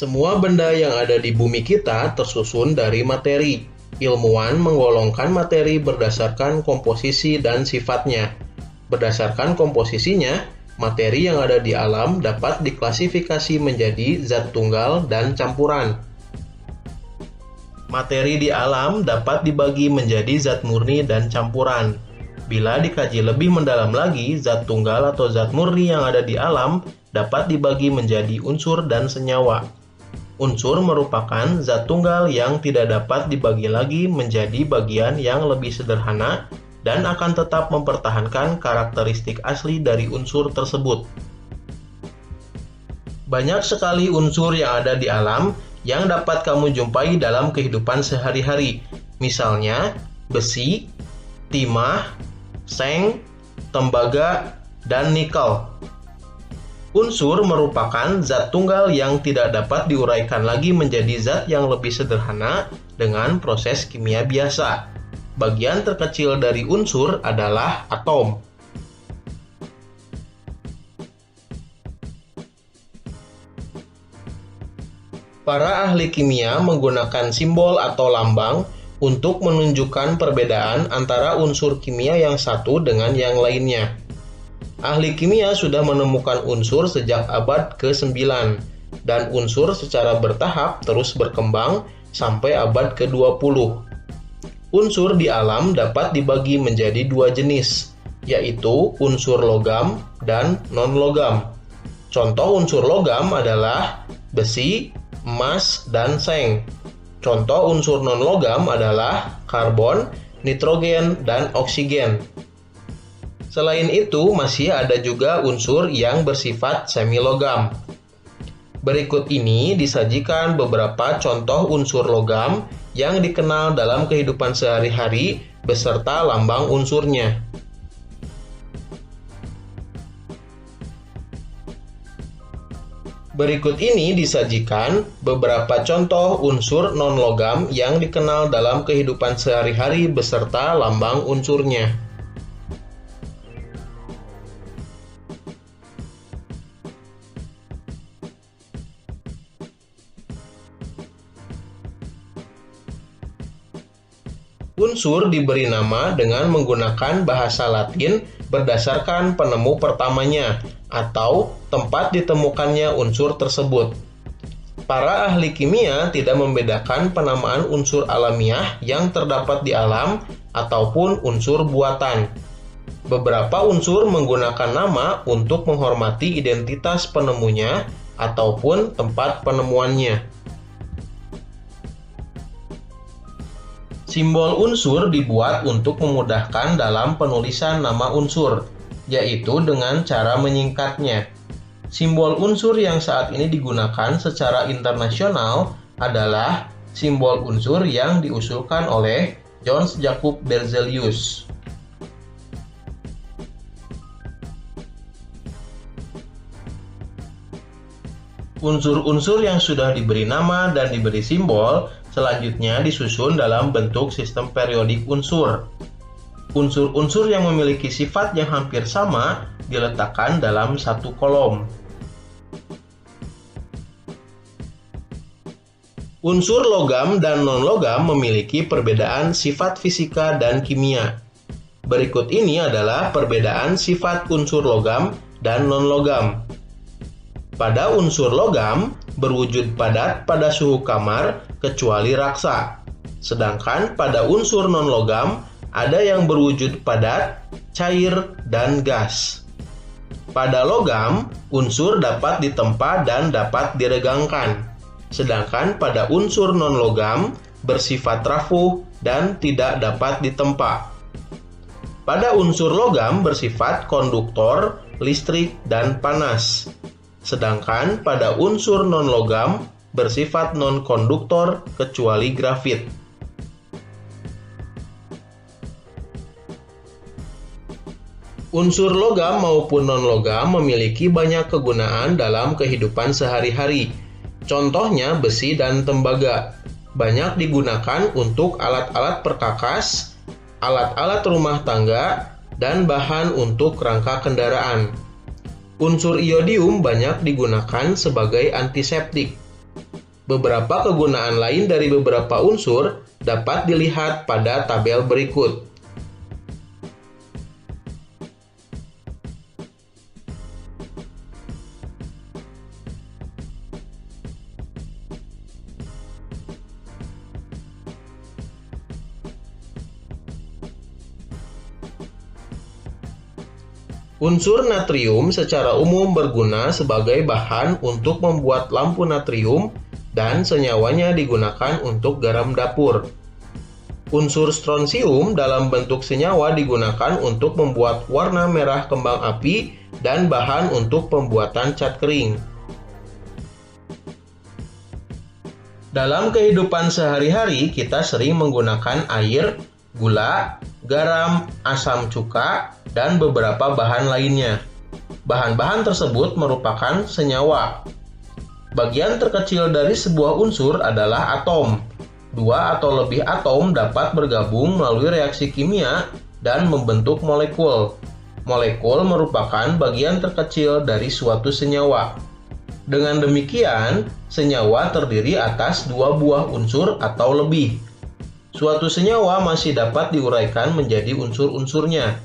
Semua benda yang ada di bumi kita tersusun dari materi. Ilmuwan menggolongkan materi berdasarkan komposisi dan sifatnya. Berdasarkan komposisinya, materi yang ada di alam dapat diklasifikasi menjadi zat tunggal dan campuran. Materi di alam dapat dibagi menjadi zat murni dan campuran. Bila dikaji lebih mendalam lagi, zat tunggal atau zat murni yang ada di alam dapat dibagi menjadi unsur dan senyawa. Unsur merupakan zat tunggal yang tidak dapat dibagi lagi menjadi bagian yang lebih sederhana dan akan tetap mempertahankan karakteristik asli dari unsur tersebut. Banyak sekali unsur yang ada di alam yang dapat kamu jumpai dalam kehidupan sehari-hari. Misalnya, besi, timah, seng, tembaga, dan nikel. Unsur merupakan zat tunggal yang tidak dapat diuraikan lagi menjadi zat yang lebih sederhana dengan proses kimia biasa. Bagian terkecil dari unsur adalah atom. Para ahli kimia menggunakan simbol atau lambang untuk menunjukkan perbedaan antara unsur kimia yang satu dengan yang lainnya. Ahli kimia sudah menemukan unsur sejak abad ke-9, dan unsur secara bertahap terus berkembang sampai abad ke-20. Unsur di alam dapat dibagi menjadi dua jenis, yaitu unsur logam dan non-logam. Contoh unsur logam adalah besi, emas, dan seng. Contoh unsur non-logam adalah karbon, nitrogen, dan oksigen. Selain itu, masih ada juga unsur yang bersifat semi-logam. Berikut ini disajikan beberapa contoh unsur logam yang dikenal dalam kehidupan sehari-hari beserta lambang unsurnya. Berikut ini disajikan beberapa contoh unsur non-logam yang dikenal dalam kehidupan sehari-hari beserta lambang unsurnya. Unsur diberi nama dengan menggunakan bahasa Latin berdasarkan penemu pertamanya atau tempat ditemukannya unsur tersebut. Para ahli kimia tidak membedakan penamaan unsur alamiah yang terdapat di alam ataupun unsur buatan. Beberapa unsur menggunakan nama untuk menghormati identitas penemunya ataupun tempat penemuannya. Simbol unsur dibuat untuk memudahkan dalam penulisan nama unsur, yaitu dengan cara menyingkatnya. Simbol unsur yang saat ini digunakan secara internasional adalah simbol unsur yang diusulkan oleh Jöns Jacob Berzelius. Unsur-unsur yang sudah diberi nama dan diberi simbol selanjutnya disusun dalam bentuk sistem periodik unsur. Unsur-unsur yang memiliki sifat yang hampir sama diletakkan dalam satu kolom. Unsur logam dan non-logam memiliki perbedaan sifat fisika dan kimia. Berikut ini adalah perbedaan sifat unsur logam dan non-logam. Pada unsur logam, berwujud padat pada suhu kamar kecuali raksa. Sedangkan pada unsur non-logam, ada yang berwujud padat, cair, dan gas. Pada logam, unsur dapat ditempa dan dapat diregangkan. Sedangkan pada unsur non-logam, bersifat rafuh dan tidak dapat ditempa. Pada unsur logam bersifat konduktor, listrik, dan panas. Sedangkan pada unsur non-logam bersifat non-konduktor kecuali grafit. Unsur logam maupun non-logam memiliki banyak kegunaan dalam kehidupan sehari-hari. Contohnya besi dan tembaga. Banyak digunakan untuk alat-alat perkakas, alat-alat rumah tangga, dan bahan untuk rangka kendaraan. Unsur iodium banyak digunakan sebagai antiseptik. Beberapa kegunaan lain dari beberapa unsur dapat dilihat pada tabel berikut. Unsur natrium secara umum berguna sebagai bahan untuk membuat lampu natrium dan senyawanya digunakan untuk garam dapur. Unsur strontium dalam bentuk senyawa digunakan untuk membuat warna merah kembang api dan bahan untuk pembuatan cat kering. Dalam kehidupan sehari-hari, kita sering menggunakan air, gula, garam, asam cuka, dan beberapa bahan lainnya. Bahan-bahan tersebut merupakan senyawa. Bagian terkecil dari sebuah unsur adalah atom. Dua atau lebih atom dapat bergabung melalui reaksi kimia dan membentuk molekul. Molekul merupakan bagian terkecil dari suatu senyawa. Dengan demikian, senyawa terdiri atas dua buah unsur atau lebih. Suatu senyawa masih dapat diuraikan menjadi unsur-unsurnya.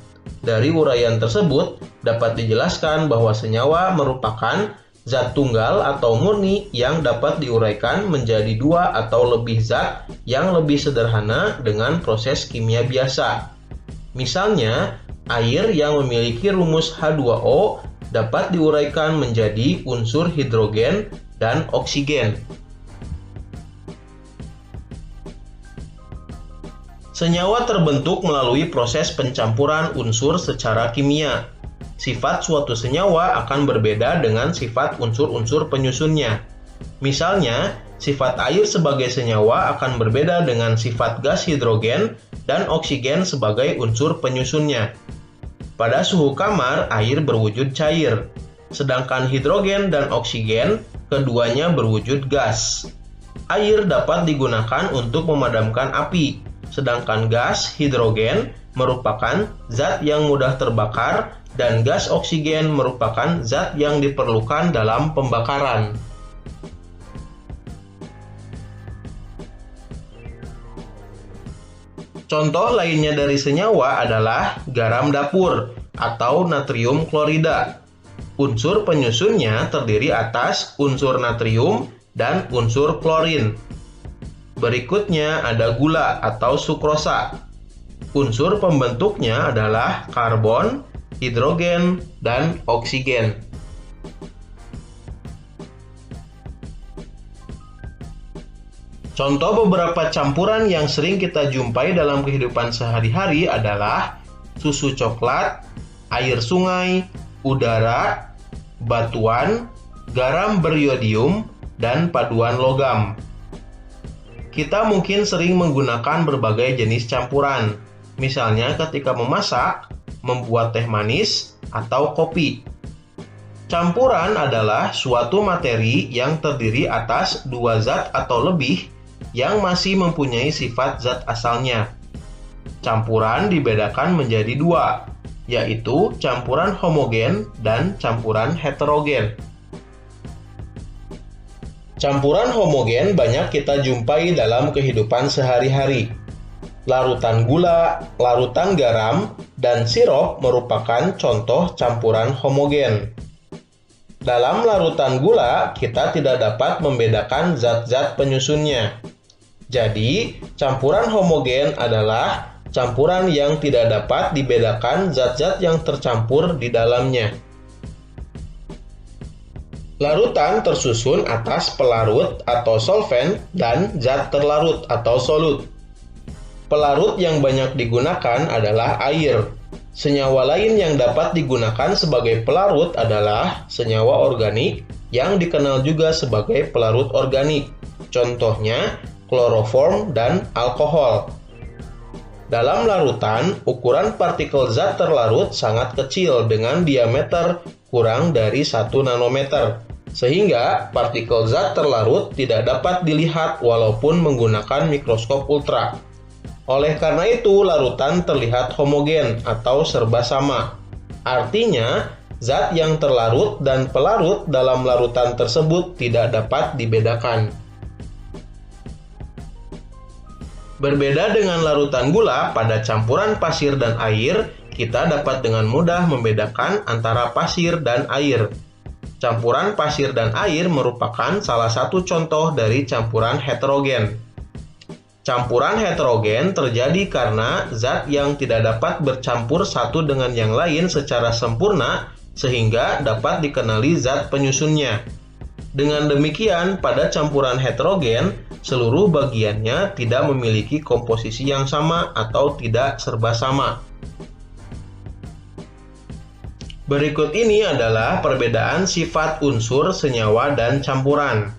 Dari uraian tersebut, dapat dijelaskan bahwa senyawa merupakan zat tunggal atau murni yang dapat diuraikan menjadi dua atau lebih zat yang lebih sederhana dengan proses kimia biasa. Misalnya, air yang memiliki rumus H2O dapat diuraikan menjadi unsur hidrogen dan oksigen. Senyawa terbentuk melalui proses pencampuran unsur secara kimia. Sifat suatu senyawa akan berbeda dengan sifat unsur-unsur penyusunnya. Misalnya, sifat air sebagai senyawa akan berbeda dengan sifat gas hidrogen dan oksigen sebagai unsur penyusunnya. Pada suhu kamar, air berwujud cair, sedangkan hidrogen dan oksigen keduanya berwujud gas. Air dapat digunakan untuk memadamkan api, sedangkan gas hidrogen merupakan zat yang mudah terbakar dan gas oksigen merupakan zat yang diperlukan dalam pembakaran. Contoh lainnya dari senyawa adalah garam dapur atau natrium klorida. Unsur penyusunnya terdiri atas unsur natrium dan unsur klorin. Berikutnya ada gula atau sukrosa. Unsur pembentuknya adalah karbon, hidrogen, dan oksigen. Contoh beberapa campuran yang sering kita jumpai dalam kehidupan sehari-hari adalah susu coklat, air sungai, udara, batuan, garam beriodium, dan paduan logam. Kita mungkin sering menggunakan berbagai jenis campuran, misalnya ketika memasak, membuat teh manis, atau kopi. Campuran adalah suatu materi yang terdiri atas dua zat atau lebih yang masih mempunyai sifat zat asalnya. Campuran dibedakan menjadi dua, yaitu campuran homogen dan campuran heterogen. Campuran homogen banyak kita jumpai dalam kehidupan sehari-hari. Larutan gula, larutan garam, dan sirup merupakan contoh campuran homogen. Dalam larutan gula, kita tidak dapat membedakan zat-zat penyusunnya. Jadi, campuran homogen adalah campuran yang tidak dapat dibedakan zat-zat yang tercampur di dalamnya. Larutan tersusun atas pelarut atau solvent dan zat terlarut atau solut. Pelarut yang banyak digunakan adalah air. Senyawa lain yang dapat digunakan sebagai pelarut adalah senyawa organik yang dikenal juga sebagai pelarut organik. Contohnya, kloroform dan alkohol. Dalam larutan, ukuran partikel zat terlarut sangat kecil dengan diameter kurang dari 1 nanometer, sehingga partikel zat terlarut tidak dapat dilihat walaupun menggunakan mikroskop ultra. Oleh karena itu, larutan terlihat homogen atau serba sama. Artinya, zat yang terlarut dan pelarut dalam larutan tersebut tidak dapat dibedakan. Berbeda dengan larutan gula, pada campuran pasir dan air, kita dapat dengan mudah membedakan antara pasir dan air. Campuran pasir dan air merupakan salah satu contoh dari campuran heterogen. Campuran heterogen terjadi karena zat yang tidak dapat bercampur satu dengan yang lain secara sempurna, sehingga dapat dikenali zat penyusunnya. Dengan demikian, pada campuran heterogen, seluruh bagiannya tidak memiliki komposisi yang sama atau tidak serba sama. Berikut ini adalah perbedaan sifat unsur, senyawa, dan campuran.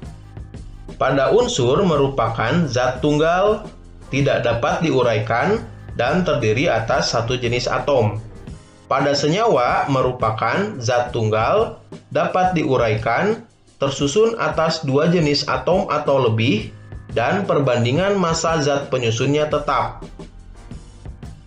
Pada unsur merupakan zat tunggal, tidak dapat diuraikan, dan terdiri atas satu jenis atom. Pada senyawa merupakan zat tunggal, dapat diuraikan, tersusun atas dua jenis atom atau lebih, dan perbandingan massa zat penyusunnya tetap.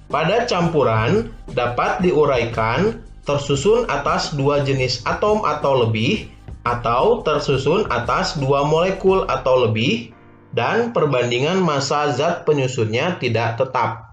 Pada campuran, dapat diuraikan, tersusun atas dua jenis atom atau lebih, atau tersusun atas dua molekul atau lebih, dan perbandingan massa zat penyusunnya tidak tetap.